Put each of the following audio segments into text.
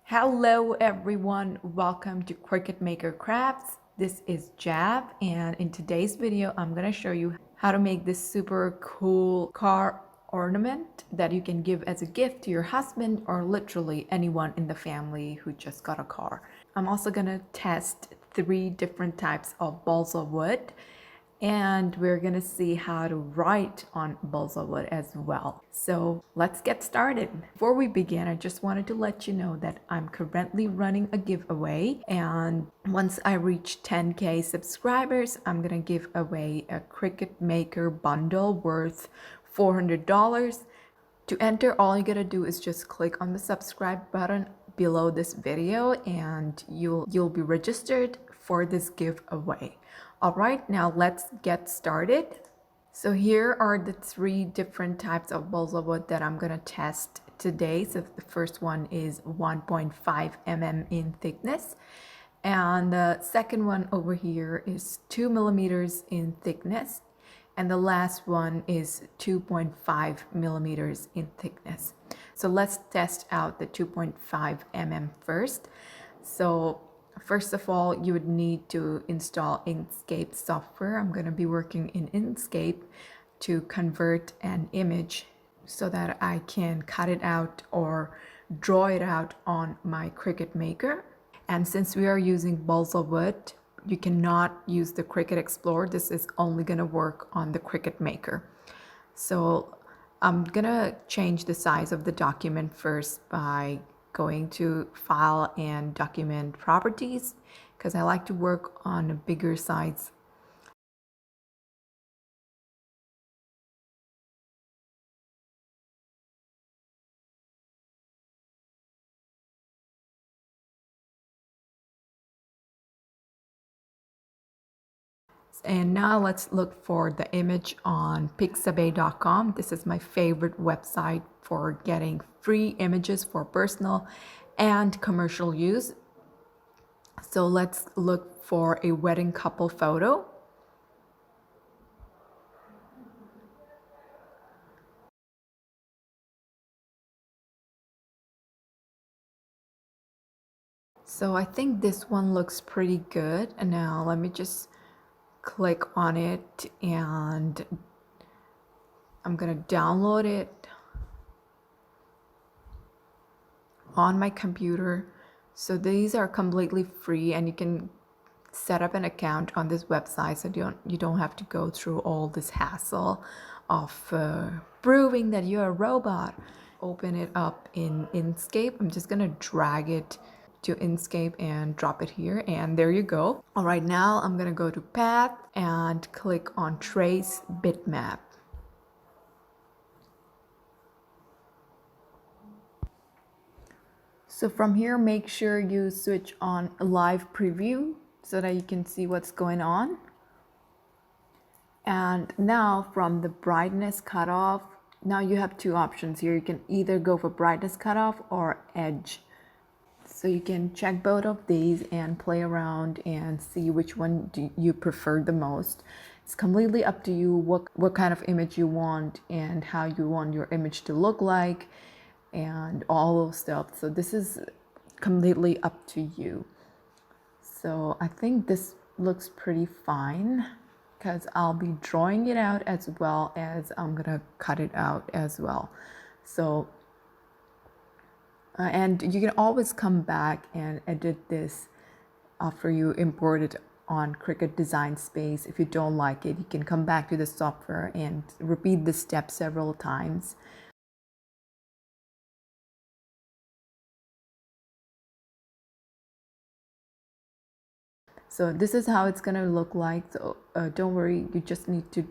Hello everyone, welcome to Cricut Maker Crafts. This is Jav, and in today's video I'm going to show you how to make this super cool car ornament that you can give as a gift to your husband or literally anyone in the family who just got a car. I'm also going to test 3 different types of balsa wood, and we're gonna see how to write on balsa wood as well. So let's get started. Before we begin, I just wanted to let you know that I'm currently running a giveaway, and once I reach 10K subscribers, I'm gonna give away a Cricut Maker bundle worth $400. To enter, all you gotta do is just click on the subscribe button below this video and you'll be registered for this giveaway. All right, now let's get started. So here are the 3 different types of balsa wood that I'm gonna test today. So the first one is 1.5 mm in thickness, and the second one over here is 2 millimeters in thickness, and the last one is 2.5 millimeters in thickness. So let's test out the 2.5 mm first. So first of all, you would need to install Inkscape software. I'm going to be working in Inkscape to convert an image so that I can cut it out or draw it out on my Cricut Maker. And since we are using balsa wood, you cannot use the Cricut Explorer. This is only going to work on the Cricut Maker. So I'm gonna change the size of the document first by going to File and Document Properties, because I like to work on a bigger size. And now let's look for the image on pixabay.com. This is my favorite website for getting free images for personal and commercial use. So let's look for a wedding couple photo. So I think this one looks pretty good. And now let me just click on it and I'm gonna download it on my computer. So these are completely free and you can set up an account on this website, so you don't have to go through all this hassle of proving that you're a robot. Open it up in Inkscape. I'm just gonna drag it to Inkscape and drop it here, and there you go. All right, now I'm gonna go to Path and click on Trace Bitmap. So from here, make sure you switch on live preview so that you can see what's going on. And now from the brightness cutoff, now you have 2 options here. You can either go for brightness cutoff or edge. So you can check both of these and play around and see which one do you prefer the most. It's completely up to you what kind of image you want and how you want your image to look like and all those stuff. So this is completely up to you. So I think this looks pretty fine because I'll be drawing it out as well as I'm gonna cut it out as well. So and you can always come back and edit this after you import it on Cricut Design Space. If you don't like it, you can come back to the software and repeat this step several times. So this is how it's gonna look like. So don't worry, you just need to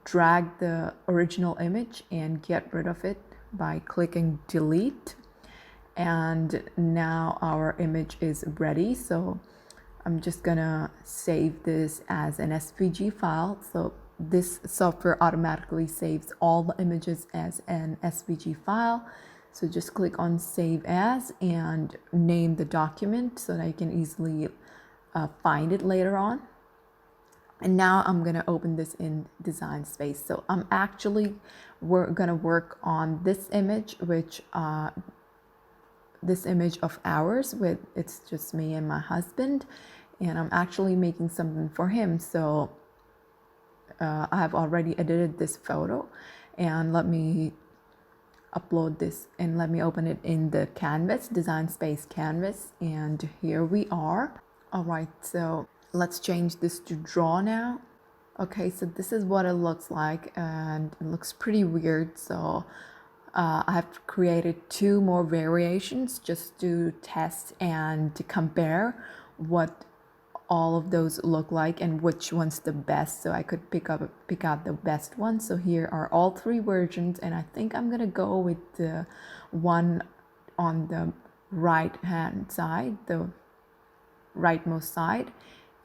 drag the original image and get rid of it by clicking delete. And now our image is ready. So I'm just gonna save this as an SVG file. So this software automatically saves all the images as an SVG file. So just click on Save As and name the document so that you can easily find it later on. And now I'm gonna open this in Design Space. So we're gonna work on this image, which this image of ours with it's just me and my husband, and I'm actually making something for him. So I've already edited this photo, and let me upload this and let me open it in the canvas, Design Space canvas, and here we are. All right, so let's change this to draw now. Okay, so this is what it looks like, and it looks pretty weird, so I have created 2 more variations just to test and to compare what all of those look like and which one's the best, so I could pick out the best one. So here are all 3 versions, and I think I'm gonna go with the one on the right hand side, the rightmost side,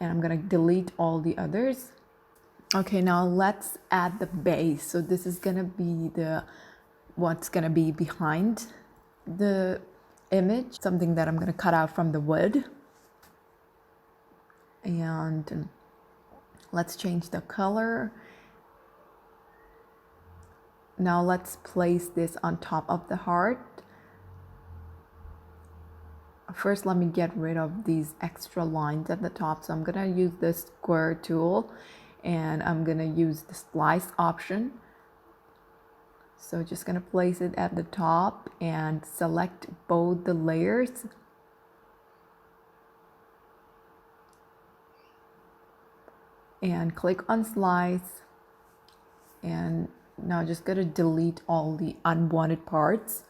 and I'm gonna delete all the others. Okay, now let's add the base. So this is gonna be what's gonna be behind the image, something that I'm gonna cut out from the wood. And let's change the color. Now let's place this on top of the heart. First, let me get rid of these extra lines at the top. So I'm gonna use the square tool, and I'm gonna use the slice option. So just gonna place it at the top and select both the layers. And click on slice, and now just gonna delete all the unwanted parts.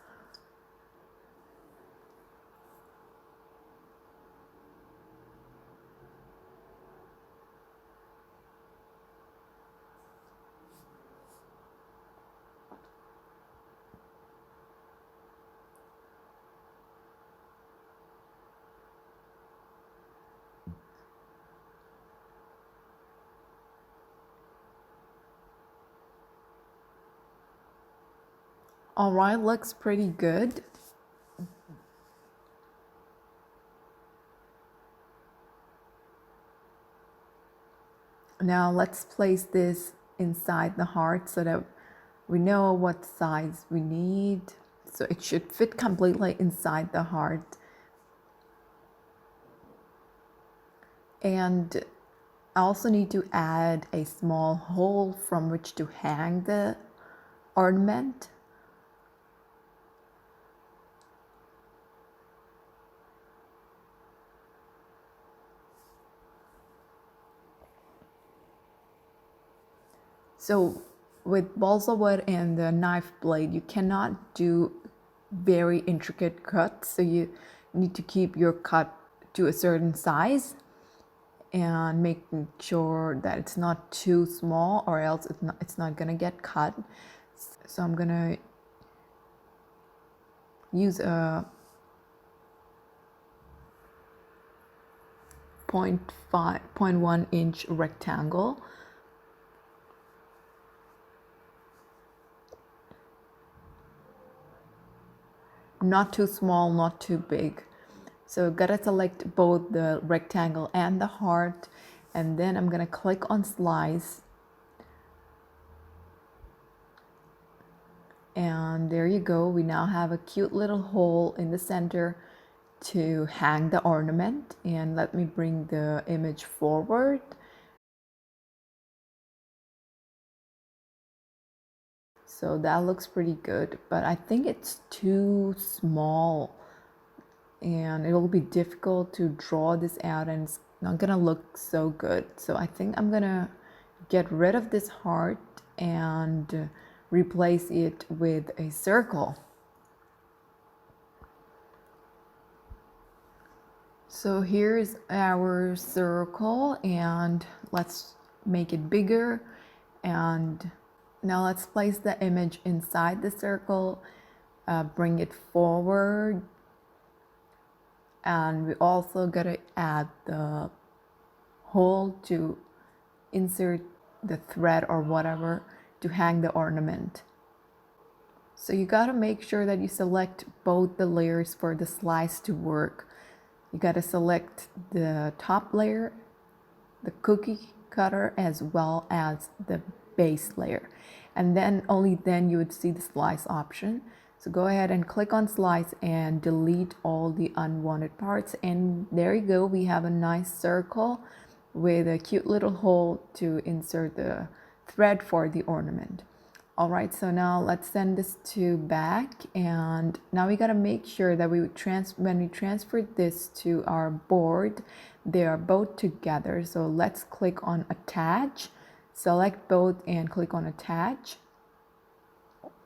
All right, looks pretty good. Now let's place this inside the heart so that we know what size we need. So it should fit completely inside the heart. And I also need to add a small hole from which to hang the ornament. So with balsa wood and the knife blade, you cannot do very intricate cuts. So you need to keep your cut to a certain size and making sure that it's not too small, or else it's not gonna get cut. So I'm gonna use a 0.1 inch rectangle. Not too small, not too big. So gotta select both the rectangle and the heart, and then I'm gonna click on slice, and there you go. We now have a cute little hole in the center to hang the ornament. And let me bring the image forward. So that looks pretty good, but I think it's too small and it will be difficult to draw this out, and it's not gonna look so good. So I think I'm gonna get rid of this heart and replace it with a circle. So here's our circle, and let's make it bigger. And now let's place the image inside the circle, bring it forward, and we also gotta add the hole to insert the thread or whatever to hang the ornament. So you gotta make sure that you select both the layers for the slice to work. You gotta select the top layer, the cookie cutter, as well as the base layer, and then only then you would see the slice option. So go ahead and click on slice and delete all the unwanted parts. And there you go, we have a nice circle with a cute little hole to insert the thread for the ornament. All right, so now let's send this to back, and now we gotta make sure that when we transfer this to our board, they are both together. So let's click on attach, select both and click on attach.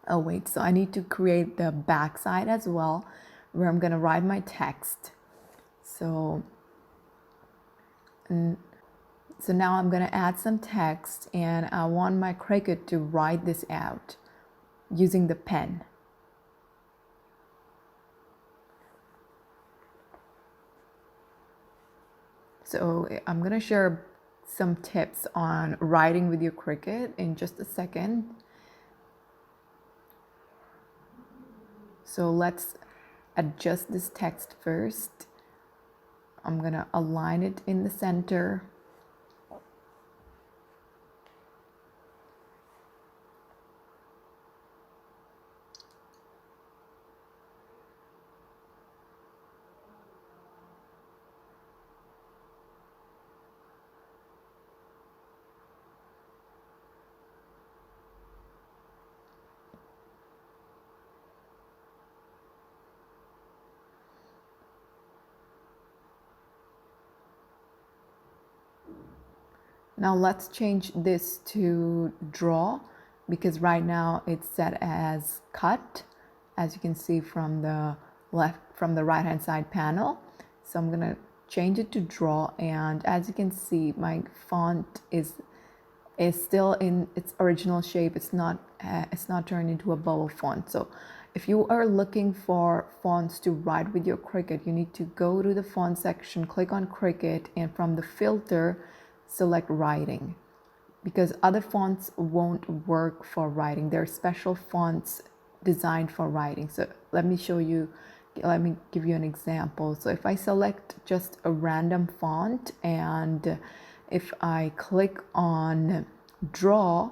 Oh wait, so I need to create the back side as well, where I'm gonna write my text. So now I'm gonna add some text, and I want my Cricut to write this out using the pen. So I'm gonna share some tips on writing with your Cricut in just a second. So let's adjust this text first. I'm gonna align it in the center. Now let's change this to draw, because right now it's set as cut, as you can see from the right hand side panel. So I'm gonna change it to draw, and as you can see, my font is still in its original shape. It's not turned into a bubble font. So if you are looking for fonts to write with your Cricut, you need to go to the font section, click on Cricut, and from the filter select writing, because other fonts won't work for writing. There are special fonts designed for writing. So let me give you an example. So if I select just a random font, and if I click on draw,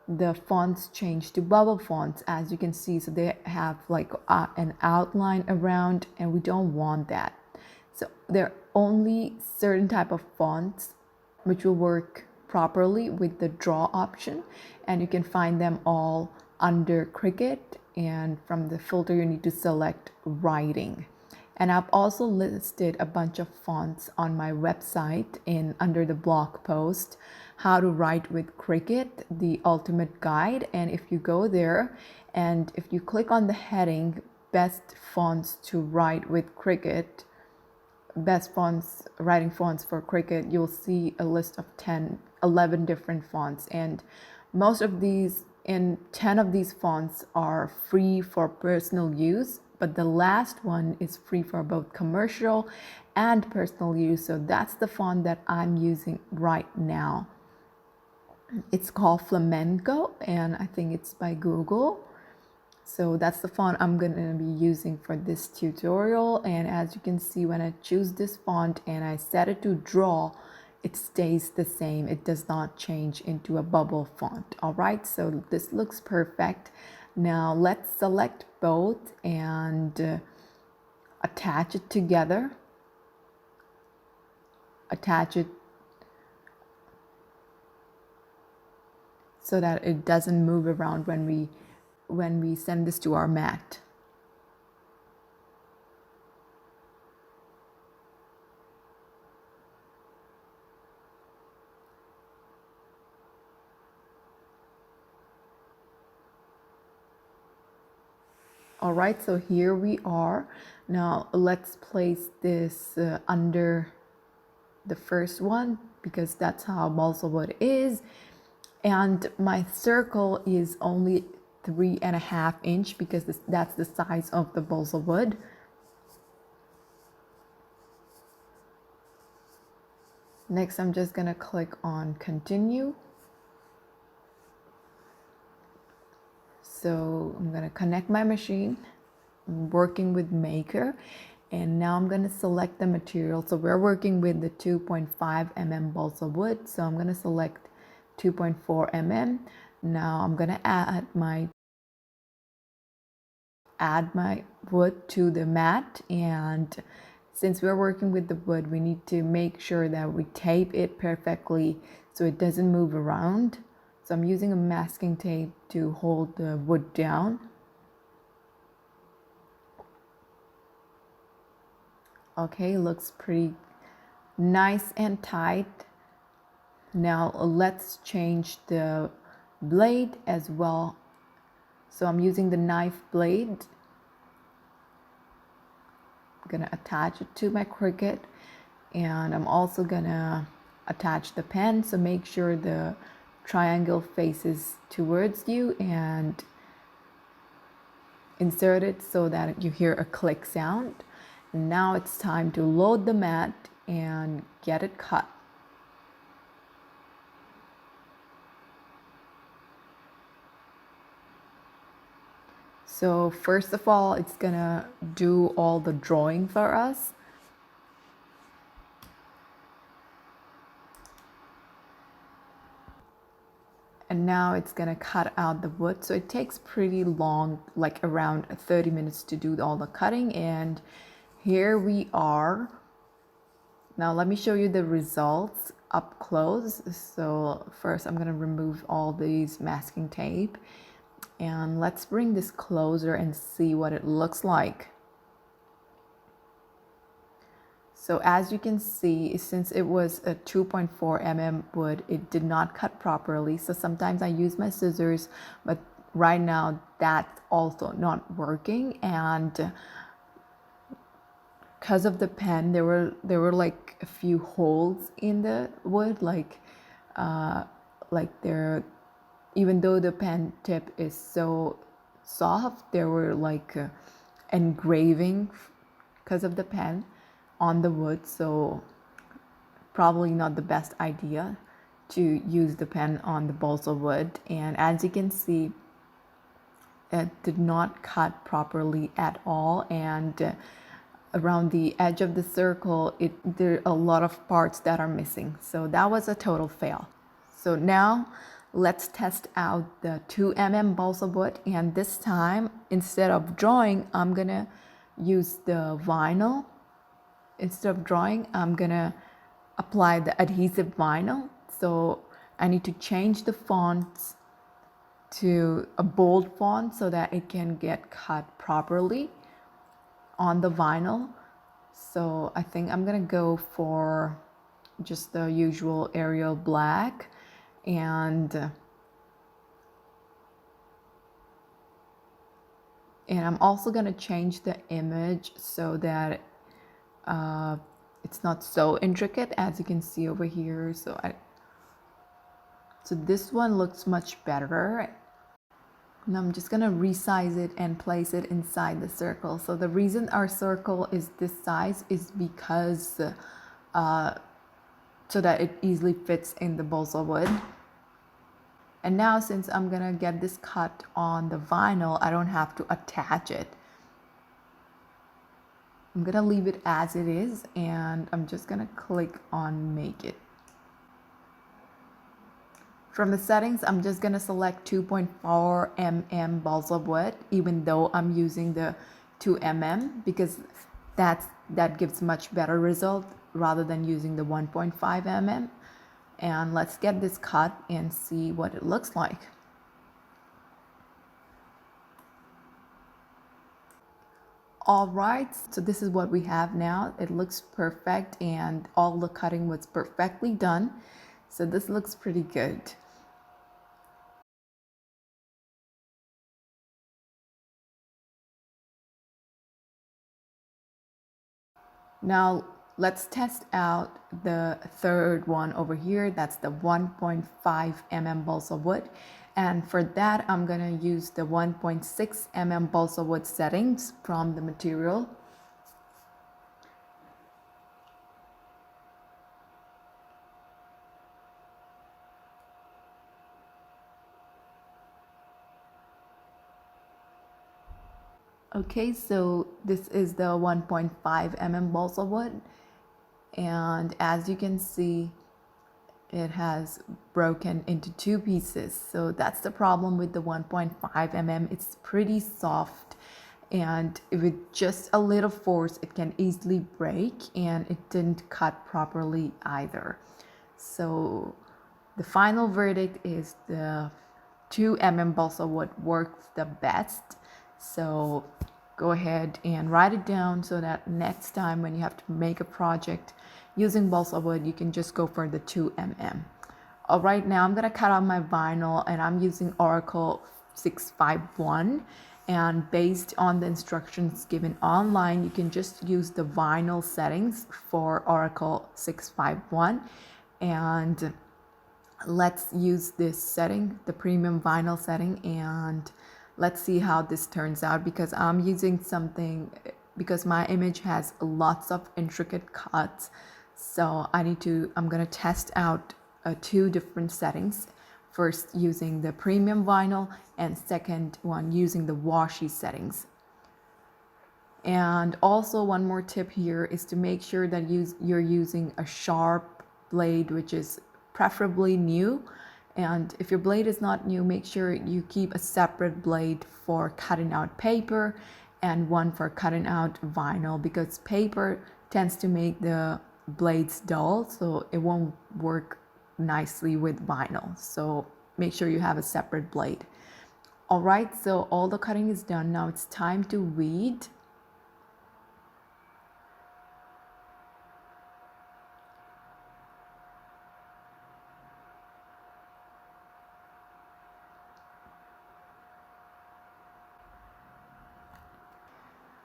the fonts change to bubble fonts, as you can see. So they have like an outline around, and we don't want that. So there are only certain type of fonts which will work properly with the draw option, and you can find them all under Cricut, and from the filter you need to select writing. And I've also listed a bunch of fonts on my website under the blog post, how to write with Cricut, the ultimate guide. And if you go there and if you click on the heading best fonts to write with Cricut, best fonts, writing fonts for Cricut, you'll see a list of 11 different fonts, and most of these, and 10 of these fonts are free for personal use, but the last one is free for both commercial and personal use. So that's the font that I'm using right now. It's called Flamenco, and I think it's by Google. So that's the font I'm going to be using for this tutorial. And as you can see, when I choose this font and I set it to draw, it stays the same. It does not change into a bubble font. All right, so this looks perfect. Now let's select both and attach it together. Attach it so that it doesn't move around when we send this to our mat. All right, so here we are. Now let's place this under the first one, because that's how balsa wood is. And my circle is only 3.5 inch, because that's the size of the balsa wood. Next, I'm just gonna click on continue. So I'm gonna connect my machine. I'm working with Maker, and now I'm gonna select the material. So we're working with the 2.5 mm balsa wood. So I'm gonna select 2.4 mm. Now I'm gonna add my add my wood to the mat, and since we're working with the wood, we need to make sure that we tape it perfectly so it doesn't move around. So I'm using a masking tape to hold the wood down. Okay, looks pretty nice and tight. Now let's change the blade as well. So I'm using the knife blade. I'm gonna attach it to my Cricut, and I'm also gonna attach the pen. So make sure the triangle faces towards you and insert it so that you hear a click sound. And now it's time to load the mat and get it cut. So first of all, it's gonna do all the drawing for us. And now it's gonna cut out the wood. So it takes pretty long, like around 30 minutes to do all the cutting. And here we are. Now let me show you the results up close. So first I'm gonna remove all these masking tape, and let's bring this closer and see what it looks like. So as you can see, since it was a 2.4 mm wood, it did not cut properly. So sometimes I use my scissors, but right now that's also not working. And because of the pen, there were like a few holes in the wood, like there, even though the pen tip is so soft, there were like engraving because of the pen on the wood. So probably not the best idea to use the pen on the balsa wood. And as you can see, it did not cut properly at all. And around the edge of the circle, there are a lot of parts that are missing. So that was a total fail. So now let's test out the 2 mm balsa wood. And this time, instead of drawing, I'm gonna use the vinyl. Instead of drawing, I'm gonna apply the adhesive vinyl. So I need to change the fonts to a bold font so that it can get cut properly on the vinyl. So I think I'm gonna go for just the usual Arial black, and I'm also gonna change the image so that it's not so intricate, as you can see over here. So this one looks much better. And I'm just gonna resize it and place it inside the circle. So the reason our circle is this size is because so that it easily fits in the balsa wood. And now since I'm gonna get this cut on the vinyl, I don't have to attach it. I'm gonna leave it as it is, and I'm just gonna click on make it. From the settings, I'm just gonna select 2.4 mm balsa wood, even though I'm using the 2 mm, because that gives much better result rather than using the 1.5 mm. And let's get this cut and see what it looks like. All right, so this is what we have now. It looks perfect, and all the cutting was perfectly done. So this looks pretty good. Now let's test out the third one over here. That's the 1.5 mm balsa wood. And for that, I'm gonna use the 1.6 mm balsa wood settings from the material. Okay, so this is the 1.5 mm balsa wood, and as you can see, it has broken into 2 pieces. So that's the problem with the 1.5 mm. It's pretty soft, and with just a little force it can easily break, and it didn't cut properly either. So the final verdict is the 2 mm balsa wood works the best. So go ahead and write it down so that next time when you have to make a project using balsa wood, you can just go for the 2 mm. All right, now I'm gonna cut out my vinyl, and I'm using Oracle 651. And based on the instructions given online, you can just use the vinyl settings for Oracle 651. And let's use this setting, the premium vinyl setting, and let's see how this turns out, because I'm using something, because my image has lots of intricate cuts. So I'm gonna test out 2 different settings. First using the premium vinyl, and second one using the washi settings. And also one more tip here is to make sure that you're using a sharp blade, which is preferably new. And if your blade is not new, make sure you keep a separate blade for cutting out paper and one for cutting out vinyl, because paper tends to make the blades dull, so it won't work nicely with vinyl. So make sure you have a separate blade. All right, so all the cutting is done. Now it's time to weed.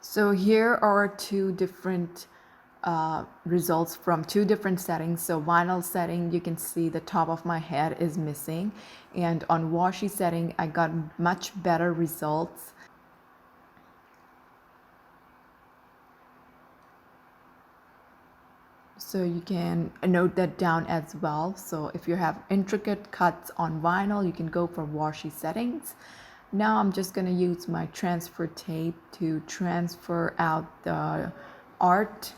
So here are 2 different results from 2 different settings. So vinyl setting, you can see the top of my head is missing, and on washi setting I got much better results. So you can note that down as well. So if you have intricate cuts on vinyl, you can go for washi settings. Now I'm just going to use my transfer tape to transfer out the art.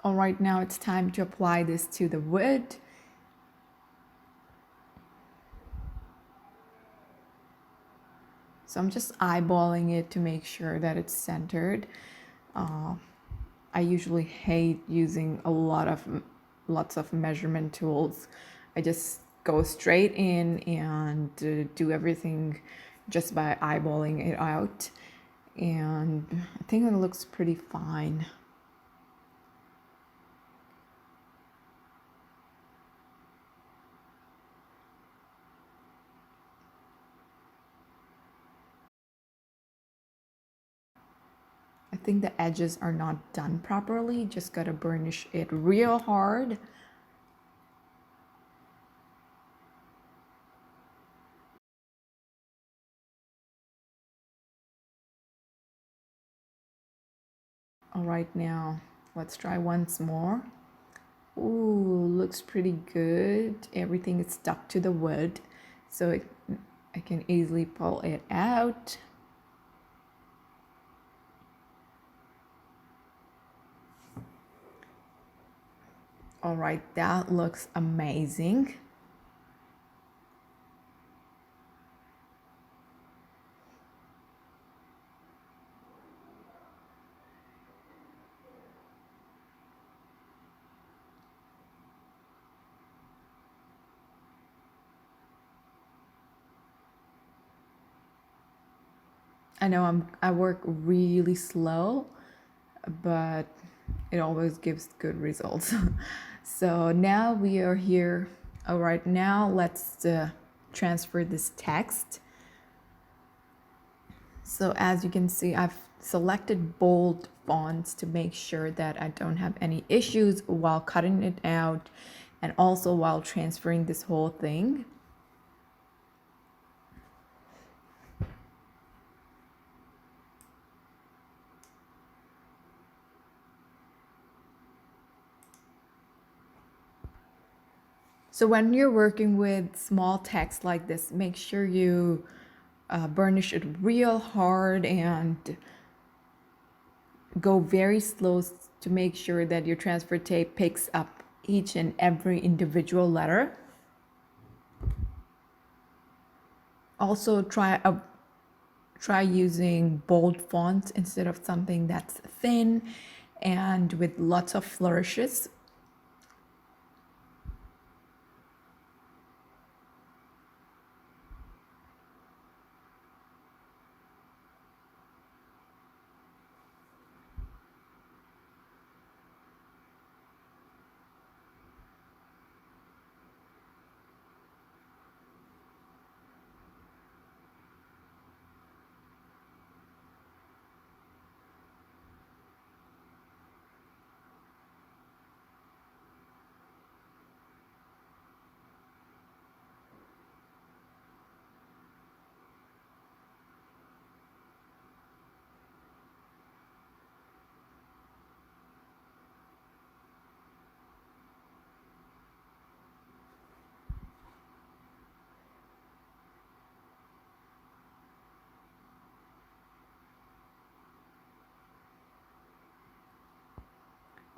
All right, now it's time to apply this to the wood. So I'm just eyeballing it to make sure that it's centered. I usually hate using lots of measurement tools. I just go straight in and do everything just by eyeballing it out. And I think it looks pretty fine. I think the edges are not done properly. Just gotta burnish it real hard. All right, now let's try once more. Ooh, looks pretty good. Everything is stuck to the wood, so I can easily pull it out. All right, that looks amazing. I know I work really slow, but it always gives good results. So now we are here. All right, now let's transfer this text. So as you can see, I've selected bold fonts to make sure that I don't have any issues while cutting it out and also while transferring this whole thing. So when you're working with small text like this, make sure you burnish it real hard and go very slow to make sure that your transfer tape picks up each and every individual letter. Also try using bold fonts instead of something that's thin and with lots of flourishes.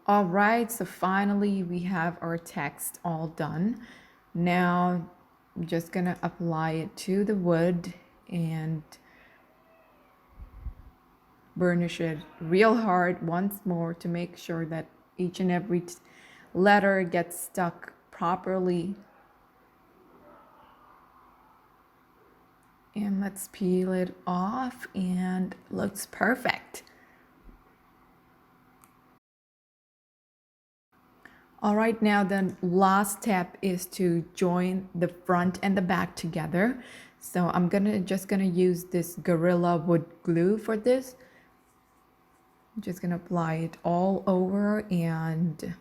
All right, so finally we have our text all done. Now I'm just gonna apply it to the wood and burnish it real hard once more to make sure that each and every letter gets stuck properly. And let's peel it off, and looks perfect. All right, now the last step is to join the front and the back together. So I'm just gonna use this Gorilla Wood glue for this. I'm just gonna apply it all over and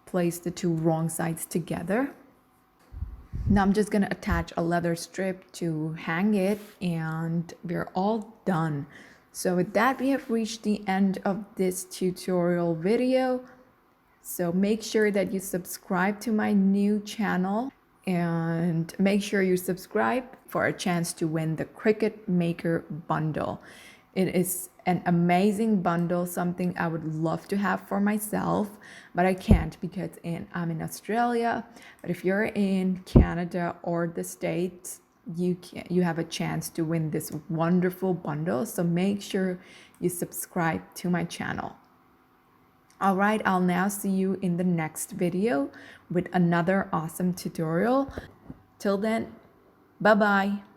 place the two wrong sides together. Now I'm just gonna attach a leather strip to hang it, and we're all done. So with that, we have reached the end of this tutorial video. So make sure that you subscribe to my new channel, and make sure you subscribe for a chance to win the Cricut Maker bundle. It is an amazing bundle, something I would love to have for myself, but I can't because I'm in Australia. But if you're in Canada or the States, you have a chance to win this wonderful bundle. So make sure you subscribe to my channel. All right, I'll now see you in the next video with another awesome tutorial. Till then, bye-bye.